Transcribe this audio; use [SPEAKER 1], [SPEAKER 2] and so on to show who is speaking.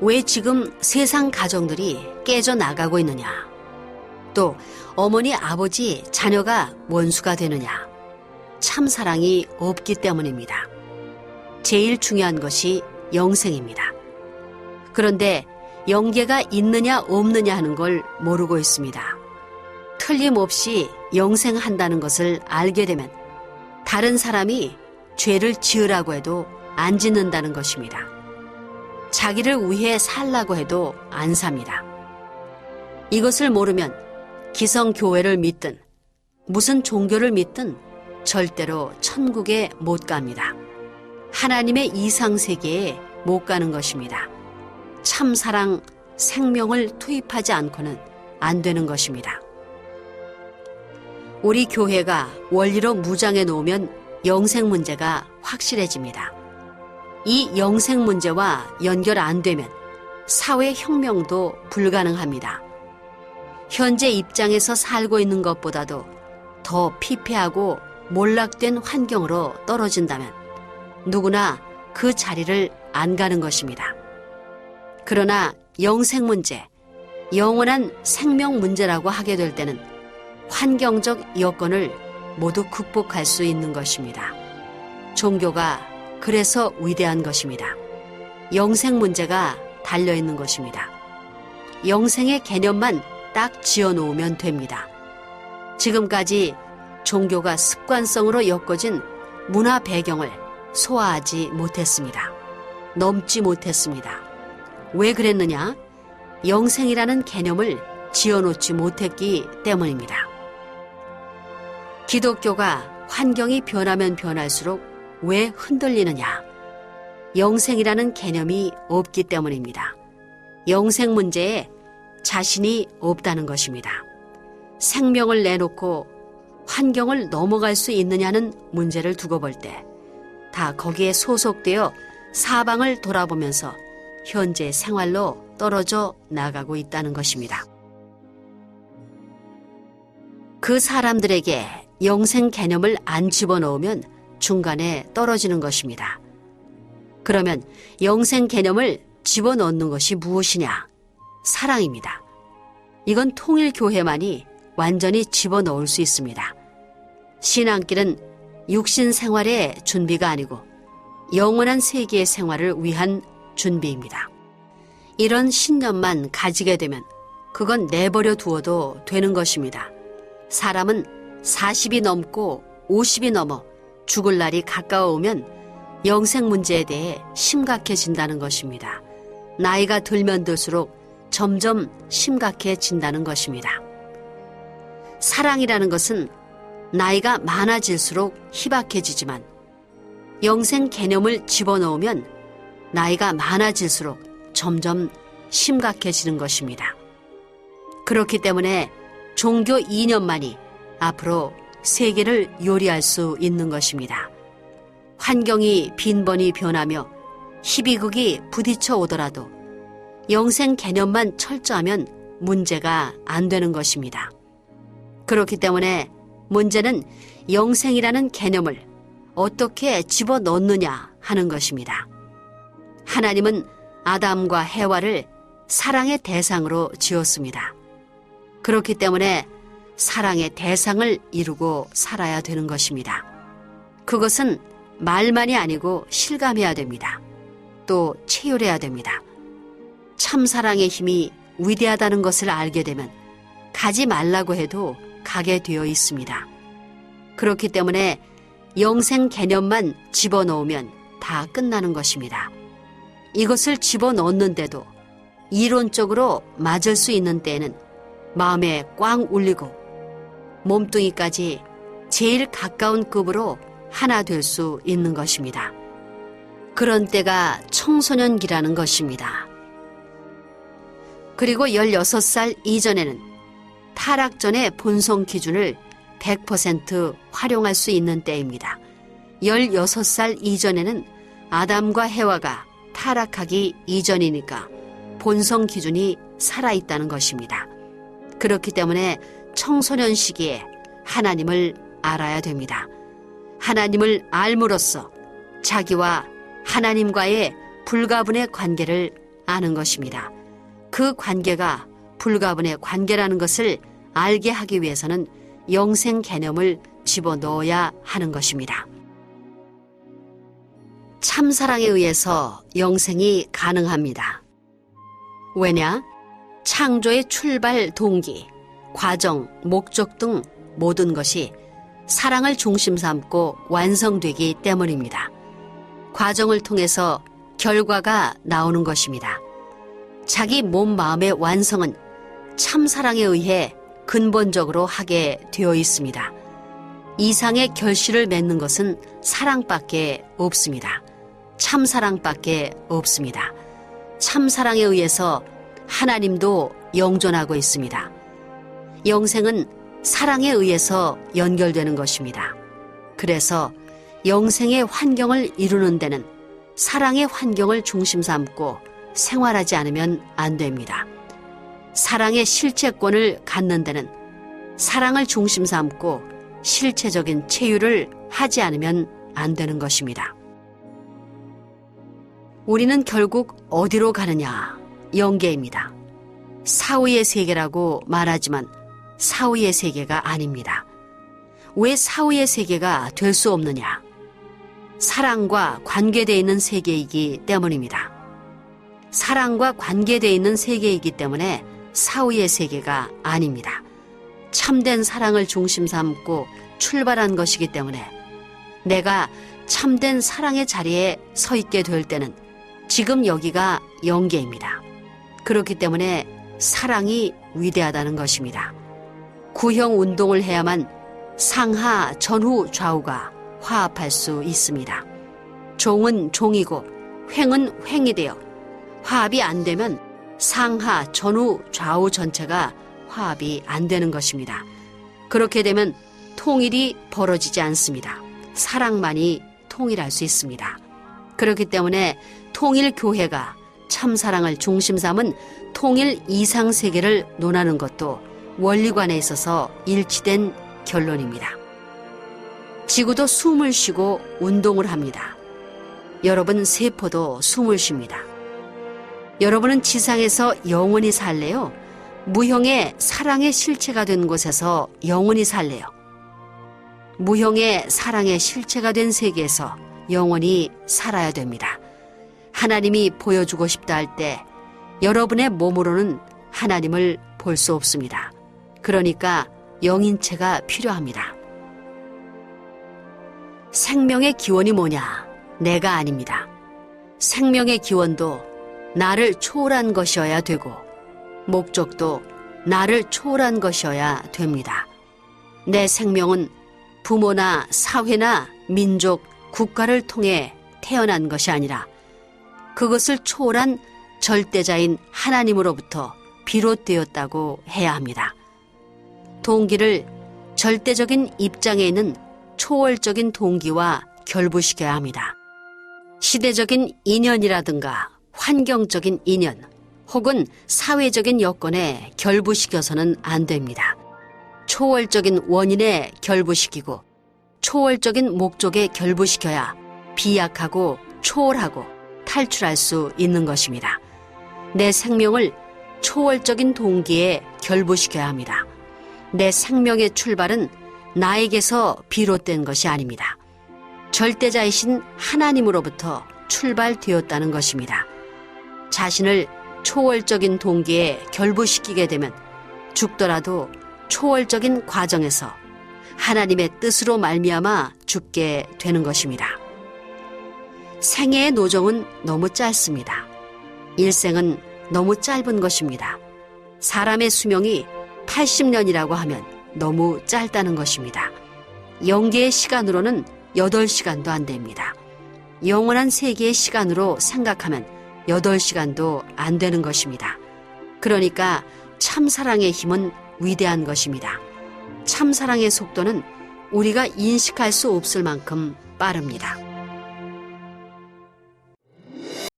[SPEAKER 1] 왜 지금 세상 가정들이 깨져 나가고 있느냐? 또 어머니, 아버지, 자녀가 원수가 되느냐? 참 사랑이 없기 때문입니다. 제일 중요한 것이 영생입니다. 그런데 영계가 있느냐 없느냐 하는 걸 모르고 있습니다. 틀림없이 영생한다는 것을 알게 되면 다른 사람이 죄를 지으라고 해도 안 짓는다는 것입니다. 자기를 위해 살라고 해도 안 삽니다. 이것을 모르면 기성교회를 믿든 무슨 종교를 믿든 절대로 천국에 못 갑니다. 하나님의 이상세계에 못 가는 것입니다. 참사랑, 생명을 투입하지 않고는 안 되는 것입니다. 우리 교회가 원리로 무장해 놓으면 영생 문제가 확실해집니다. 이 영생 문제와 연결 안 되면 사회혁명도 불가능합니다. 현재 입장에서 살고 있는 것보다도 더 피폐하고 몰락된 환경으로 떨어진다면 누구나 그 자리를 안 가는 것입니다. 그러나 영생 문제, 영원한 생명 문제라고 하게 될 때는 환경적 여건을 모두 극복할 수 있는 것입니다. 종교가 그래서 위대한 것입니다. 영생 문제가 달려있는 것입니다. 영생의 개념만 딱 지어놓으면 됩니다. 지금까지 종교가 습관성으로 엮어진 문화 배경을 소화하지 못했습니다. 넘지 못했습니다. 왜 그랬느냐? 영생이라는 개념을 지어놓지 못했기 때문입니다. 기독교가 환경이 변하면 변할수록 왜 흔들리느냐? 영생이라는 개념이 없기 때문입니다. 영생 문제에 자신이 없다는 것입니다. 생명을 내놓고 환경을 넘어갈 수 있느냐는 문제를 두고 볼 때 다 거기에 소속되어 사방을 돌아보면서 현재 생활로 떨어져 나가고 있다는 것입니다. 그 사람들에게 영생 개념을 안 집어넣으면 중간에 떨어지는 것입니다. 그러면 영생 개념을 집어넣는 것이 무엇이냐? 사랑입니다. 이건 통일교회만이 완전히 집어넣을 수 있습니다. 신앙길은 육신 생활의 준비가 아니고 영원한 세계의 생활을 위한 준비입니다. 이런 신념만 가지게 되면 그건 내버려 두어도 되는 것입니다. 사람은 40이 넘고 50이 넘어 죽을 날이 가까워오면 영생 문제에 대해 심각해진다는 것입니다. 나이가 들면 들수록 점점 심각해진다는 것입니다. 사랑이라는 것은 나이가 많아질수록 희박해지지만 영생 개념을 집어넣으면 나이가 많아질수록 점점 심각해지는 것입니다. 그렇기 때문에 종교 이념만이 앞으로 세계를 요리할 수 있는 것입니다. 환경이 빈번히 변하며 희비극이 부딪혀 오더라도 영생 개념만 철저하면 문제가 안 되는 것입니다. 그렇기 때문에 문제는 영생이라는 개념을 어떻게 집어넣느냐 하는 것입니다. 하나님은 아담과 해와를 사랑의 대상으로 지었습니다. 그렇기 때문에 사랑의 대상을 이루고 살아야 되는 것입니다. 그것은 말만이 아니고 실감해야 됩니다. 또 체휼해야 됩니다. 참사랑의 힘이 위대하다는 것을 알게 되면 가지 말라고 해도 가게 되어 있습니다. 그렇기 때문에 영생 개념만 집어넣으면 다 끝나는 것입니다. 이것을 집어넣는데도 이론적으로 맞을 수 있는 때에는 마음에 꽝 울리고 몸뚱이까지 제일 가까운 급으로 하나 될 수 있는 것입니다. 그런 때가 청소년기라는 것입니다. 그리고 16살 이전에는 타락 전의 본성 기준을 100% 활용할 수 있는 때입니다. 16살 이전에는 아담과 해와가 타락하기 이전이니까 본성 기준이 살아있다는 것입니다. 그렇기 때문에 청소년 시기에 하나님을 알아야 됩니다. 하나님을 알므로써 자기와 하나님과의 불가분의 관계를 아는 것입니다. 그 관계가 불가분의 관계라는 것을 알게 하기 위해서는 영생 개념을 집어넣어야 하는 것입니다. 참사랑에 의해서 영생이 가능합니다. 왜냐? 창조의 출발 동기, 과정, 목적 등 모든 것이 사랑을 중심 삼고 완성되기 때문입니다. 과정을 통해서 결과가 나오는 것입니다. 자기 몸 마음의 완성은 참사랑에 의해 근본적으로 하게 되어 있습니다. 이상의 결실을 맺는 것은 사랑밖에 없습니다. 참사랑밖에 없습니다. 참사랑에 의해서 하나님도 영존하고 있습니다. 영생은 사랑에 의해서 연결되는 것입니다. 그래서 영생의 환경을 이루는 데는 사랑의 환경을 중심 삼고 생활하지 않으면 안 됩니다. 사랑의 실체권을 갖는 데는 사랑을 중심 삼고 실체적인 체유를 하지 않으면 안 되는 것입니다. 우리는 결국 어디로 가느냐? 영계입니다. 사후의 세계라고 말하지만 사후의 세계가 아닙니다. 왜 사후의 세계가 될 수 없느냐? 사랑과 관계되어 있는 세계이기 때문입니다. 사랑과 관계되어 있는 세계이기 때문에 사후의 세계가 아닙니다. 참된 사랑을 중심 삼고 출발한 것이기 때문에 내가 참된 사랑의 자리에 서 있게 될 때는 지금 여기가 영계입니다. 그렇기 때문에 사랑이 위대하다는 것입니다. 구형 운동을 해야만 상하, 전후, 좌우가 화합할 수 있습니다. 종은 종이고 횡은 횡이 되어 화합이 안 되면 상하, 전후, 좌우 전체가 화합이 안 되는 것입니다. 그렇게 되면 통일이 벌어지지 않습니다. 사랑만이 통일할 수 있습니다. 그렇기 때문에 통일교회가 참사랑을 중심 삼은 통일 이상세계를 논하는 것도 원리관에 있어서 일치된 결론입니다. 지구도 숨을 쉬고 운동을 합니다. 여러분 세포도 숨을 쉽니다. 여러분은 지상에서 영원히 살래요? 무형의 사랑의 실체가 된 곳에서 영원히 살래요? 무형의 사랑의 실체가 된 세계에서 영원히 살아야 됩니다. 하나님이 보여주고 싶다 할 때 여러분의 몸으로는 하나님을 볼 수 없습니다. 그러니까 영인체가 필요합니다. 생명의 기원이 뭐냐? 내가 아닙니다. 생명의 기원도 나를 초월한 것이어야 되고 목적도 나를 초월한 것이어야 됩니다. 내 생명은 부모나 사회나 민족, 국가를 통해 태어난 것이 아니라 그것을 초월한 절대자인 하나님으로부터 비롯되었다고 해야 합니다. 동기를 절대적인 입장에 있는 초월적인 동기와 결부시켜야 합니다. 시대적인 인연이라든가 환경적인 인연 혹은 사회적인 여건에 결부시켜서는 안 됩니다. 초월적인 원인에 결부시키고 초월적인 목적에 결부시켜야 비약하고 초월하고 탈출할 수 있는 것입니다. 내 생명을 초월적인 동기에 결부시켜야 합니다. 내 생명의 출발은 나에게서 비롯된 것이 아닙니다. 절대자이신 하나님으로부터 출발되었다는 것입니다. 자신을 초월적인 동기에 결부시키게 되면 죽더라도 초월적인 과정에서 하나님의 뜻으로 말미암아 죽게 되는 것입니다. 생애의 노정은 너무 짧습니다. 일생은 너무 짧은 것입니다. 사람의 수명이 80년이라고 하면 너무 짧다는 것입니다. 영계의 시간으로는 8시간도 안 됩니다. 영원한 세계의 시간으로 생각하면 8시간도 안 되는 것입니다. 그러니까 참사랑의 힘은 위대한 것입니다. 참사랑의 속도는 우리가 인식할 수 없을 만큼 빠릅니다.